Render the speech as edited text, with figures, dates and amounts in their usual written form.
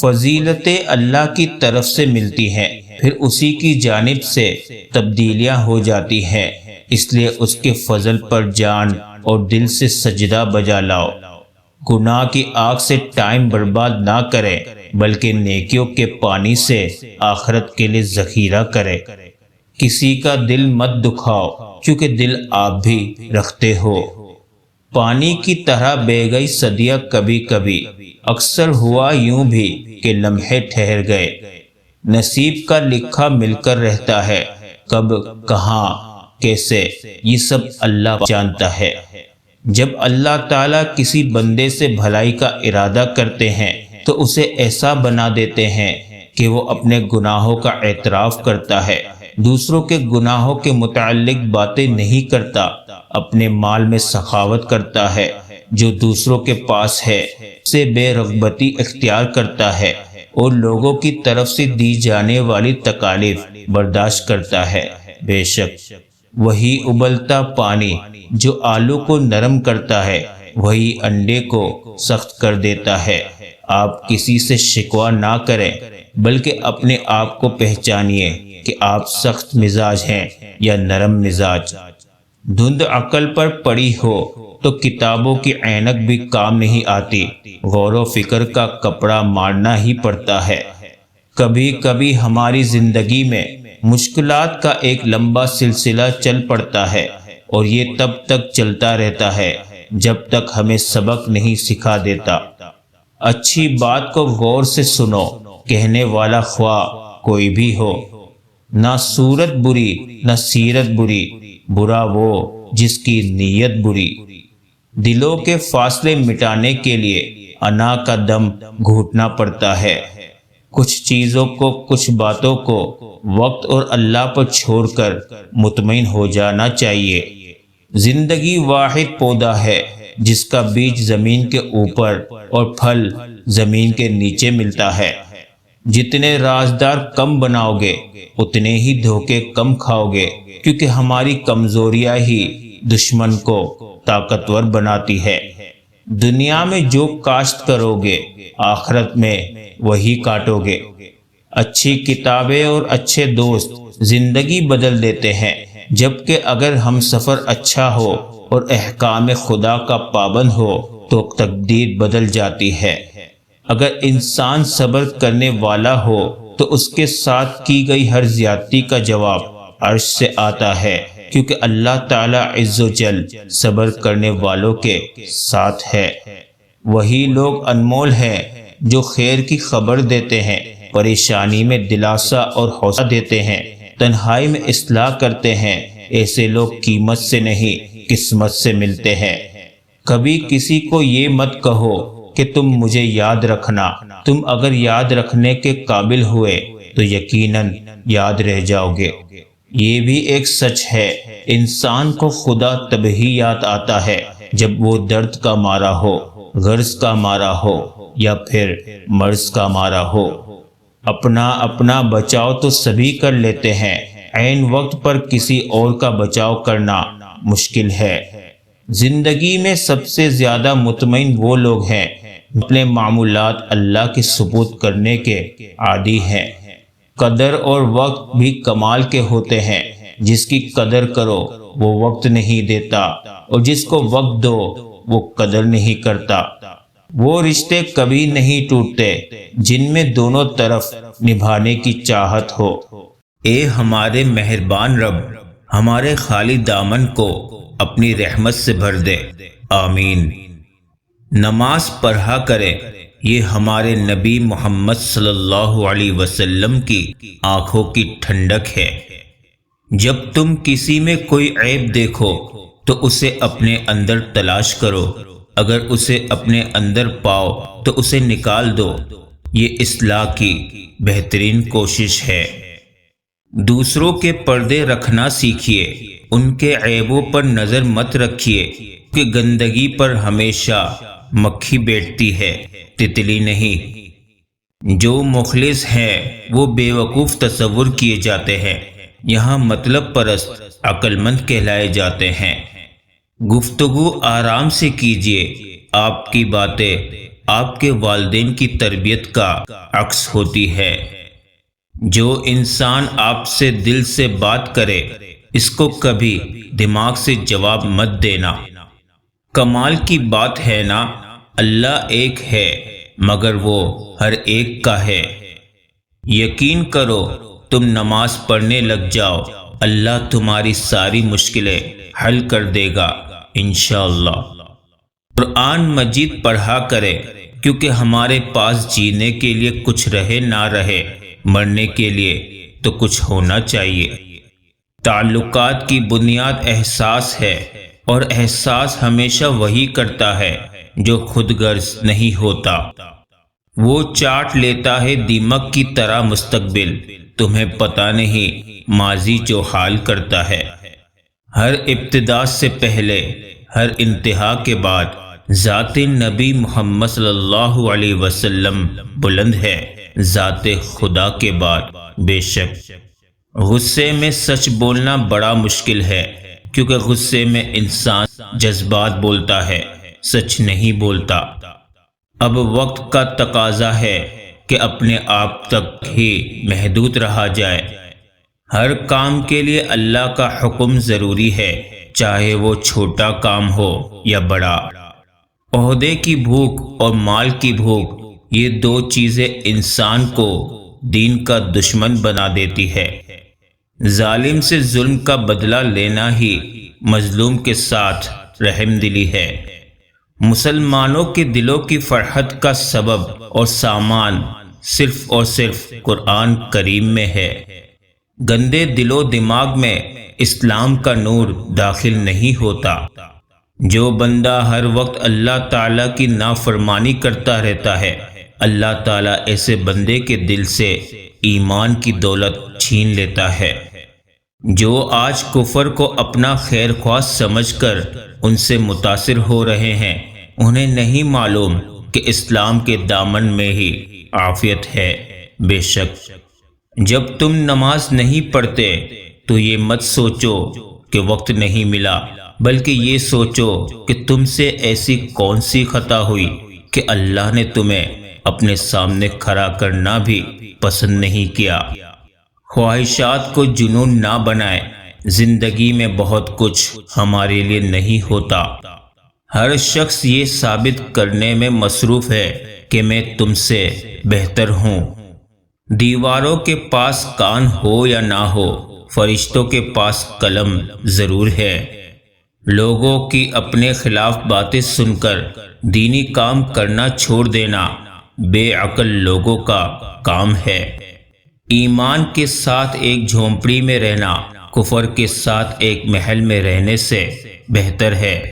فضیلتیں اللہ کی طرف سے ملتی ہیں، پھر اسی کی جانب سے تبدیلیاں ہو جاتی ہیں، اس لیے اس کے فضل پر جان اور دل سے سجدہ بجا لاؤ۔ گناہ کی آگ سے ٹائم برباد نہ کریں، بلکہ نیکیوں کے پانی سے آخرت کے لیے ذخیرہ کریں۔ کسی کا دل مت دکھاؤ، کیونکہ دل آپ بھی رکھتے ہو۔ پانی کی طرح بہہ گئی صدیاں کبھی کبھی، اکثر ہوا یوں بھی کہ لمحے ٹھہر گئے۔ نصیب کا لکھا مل کر رہتا ہے، کب، کہاں، کیسے، یہ سب اللہ جانتا ہے۔ جب اللہ تعالیٰ کسی بندے سے بھلائی کا ارادہ کرتے ہیں تو اسے ایسا بنا دیتے ہیں کہ وہ اپنے گناہوں کا اعتراف کرتا ہے، دوسروں کے گناہوں کے متعلق باتیں نہیں کرتا، اپنے مال میں سخاوت کرتا ہے، جو دوسروں کے پاس ہے سے بے رغبتی اختیار کرتا ہے، اور لوگوں کی طرف سے دی جانے والی تکالیف برداشت کرتا ہے۔ بے شک وہی ابلتا پانی جو آلو کو نرم کرتا ہے، وہی انڈے کو سخت کر دیتا ہے۔ آپ کسی سے شکوہ نہ کریں، بلکہ اپنے آپ کو پہچانیے کہ آپ سخت مزاج ہیں یا نرم مزاج۔ دھند عقل پر پڑی ہو تو کتابوں کی عینک بھی کام نہیں آتی، غور و فکر کا کپڑا مارنا ہی پڑتا ہے۔ کبھی کبھی ہماری زندگی میں مشکلات کا ایک لمبا سلسلہ چل پڑتا ہے، اور یہ تب تک چلتا رہتا ہے جب تک ہمیں سبق نہیں سکھا دیتا۔ اچھی بات کو غور سے سنو، کہنے والا خواہ کوئی بھی ہو۔ نہ صورت بری نہ سیرت بری، برا وہ جس کی نیت بری۔ دلوں کے فاصلے مٹانے کے لیے انا کا دم گھونٹنا پڑتا ہے۔ کچھ چیزوں کو، کچھ باتوں کو وقت اور اللہ پر چھوڑ کر مطمئن ہو جانا چاہیے۔ زندگی واحد پودا ہے جس کا بیج زمین کے اوپر اور پھل زمین کے نیچے ملتا ہے۔ جتنے رازدار کم بناؤ گے اتنے ہی دھوکے کم کھاؤ گے، کیونکہ ہماری کمزوریاں ہی دشمن کو طاقتور بناتی ہے۔ دنیا میں جو کاشت کرو گے آخرت میں وہی کاٹو گے۔ اچھی کتابیں اور اچھے دوست زندگی بدل دیتے ہیں، جبکہ اگر ہم سفر اچھا ہو اور احکام خدا کا پابند ہو تو تقدیر بدل جاتی ہے۔ اگر انسان صبر کرنے والا ہو تو اس کے ساتھ کی گئی ہر زیادتی کا جواب عرش سے آتا ہے، کیونکہ اللہ تعالیٰ عز و جل صبر کرنے والوں کے ساتھ ہے۔ وہی لوگ انمول ہیں جو خیر کی خبر دیتے ہیں، پریشانی میں دلاسا اور حوصلہ دیتے ہیں، تنہائی میں اصلاح کرتے ہیں۔ ایسے لوگ قیمت سے نہیں قسمت سے ملتے ہیں۔ کبھی کسی کو یہ مت کہو کہ تم مجھے یاد رکھنا، تم اگر یاد رکھنے کے قابل ہوئے تو یقیناً یاد رہ جاؤ گے۔ یہ بھی ایک سچ ہے، انسان کو خدا تبھی یاد آتا ہے جب وہ درد کا مارا ہو، غرض کا مارا ہو یا پھر مرض کا مارا ہو۔ اپنا بچاؤ تو سبھی کر لیتے ہیں، عین وقت پر کسی اور کا بچاؤ کرنا مشکل ہے۔ زندگی میں سب سے زیادہ مطمئن وہ لوگ ہیں اپنے معمولات اللہ کے سپرد کرنے کے عادی ہیں۔ قدر اور وقت بھی کمال کے ہوتے ہیں، جس کی قدر کرو وہ وقت نہیں دیتا، اور جس کو وقت دو وہ قدر نہیں کرتا۔ وہ رشتے کبھی نہیں ٹوٹتے جن میں دونوں طرف نبھانے کی چاہت ہو۔ اے ہمارے مہربان رب، ہمارے خالی دامن کو اپنی رحمت سے بھر دے، آمین۔ نماز پڑھا کرے، یہ ہمارے نبی محمد صلی اللہ علیہ وسلم کی آنکھوں کی ٹھنڈک ہے۔ جب تم کسی میں کوئی عیب دیکھو تو اسے اپنے اندر تلاش کرو، اگر اسے اپنے اندر پاؤ تو اسے نکال دو، یہ اصلاح کی بہترین کوشش ہے۔ دوسروں کے پردے رکھنا سیکھیے، ان کے عیبوں پر نظر مت رکھیے، کہ گندگی پر ہمیشہ مکھی بیٹھتی ہے، تتلی نہیں۔ جو مخلص ہیں وہ بے وقوف تصور کیے جاتے ہیں، یہاں مطلب پرست عقل مند کہلائے جاتے ہیں۔ گفتگو آرام سے کیجیے، آپ کی باتیں آپ کے والدین کی تربیت کا عکس ہوتی ہے۔ جو انسان آپ سے دل سے بات کرے اس کو کبھی دماغ سے جواب مت دینا۔ کمال کی بات ہے نا، اللہ ایک ہے مگر وہ ہر ایک کا ہے۔ یقین کرو تم نماز پڑھنے لگ جاؤ، اللہ تمہاری ساری مشکلیں حل کر دے گا انشاءاللہ۔ قرآن مجید پڑھا کرے، کیونکہ ہمارے پاس جینے کے لیے کچھ رہے نہ رہے، مرنے کے لیے تو کچھ ہونا چاہیے۔ تعلقات کی بنیاد احساس ہے، اور احساس ہمیشہ وہی کرتا ہے جو خود غرض نہیں ہوتا۔ وہ چاٹ لیتا ہے دیمک کی طرح مستقبل، تمہیں پتہ نہیں ماضی جو حال کرتا ہے۔ ہر ابتدا سے پہلے، ہر انتہا کے بعد ذات نبی محمد صلی اللہ علیہ وسلم بلند ہے، ذات خدا کے بعد۔ بے شک غصے میں سچ بولنا بڑا مشکل ہے، کیونکہ غصے میں انسان جذبات بولتا ہے، سچ نہیں بولتا۔ اب وقت کا تقاضا ہے کہ اپنے آپ تک ہی محدود رہا جائے۔ ہر کام کے لیے اللہ کا حکم ضروری ہے، چاہے وہ چھوٹا کام ہو یا بڑا۔ عہدے کی بھوک اور مال کی بھوک، یہ دو چیزیں انسان کو دین کا دشمن بنا دیتی ہے۔ ظالم سے ظلم کا بدلہ لینا ہی مظلوم کے ساتھ رحم دلی ہے۔ مسلمانوں کے دلوں کی فرحت کا سبب اور سامان صرف اور صرف قرآن کریم میں ہے۔ گندے دل و دماغ میں اسلام کا نور داخل نہیں ہوتا۔ جو بندہ ہر وقت اللہ تعالیٰ کی نافرمانی کرتا رہتا ہے، اللہ تعالیٰ ایسے بندے کے دل سے ایمان کی دولت چھین لیتا ہے۔ جو آج کفر کو اپنا خیر خواہ سمجھ کر ان سے متاثر ہو رہے ہیں، انہیں نہیں معلوم کہ اسلام کے دامن میں ہی عافیت ہے۔ بے شک جب تم نماز نہیں پڑھتے تو یہ مت سوچو کہ وقت نہیں ملا، بلکہ یہ سوچو کہ تم سے ایسی کون سی خطا ہوئی کہ اللہ نے تمہیں اپنے سامنے کھڑا کرنا بھی پسند نہیں کیا۔ خواہشات کو جنون نہ بنائے، زندگی میں بہت کچھ ہمارے لیے نہیں ہوتا۔ ہر شخص یہ ثابت کرنے میں مصروف ہے کہ میں تم سے بہتر ہوں۔ دیواروں کے پاس کان ہو یا نہ ہو، فرشتوں کے پاس قلم ضرور ہے۔ لوگوں کی اپنے خلاف باتیں سن کر دینی کام کرنا چھوڑ دینا بے عقل لوگوں کا کام ہے۔ ایمان کے ساتھ ایک جھونپڑی میں رہنا کفر کے ساتھ ایک محل میں رہنے سے بہتر ہے۔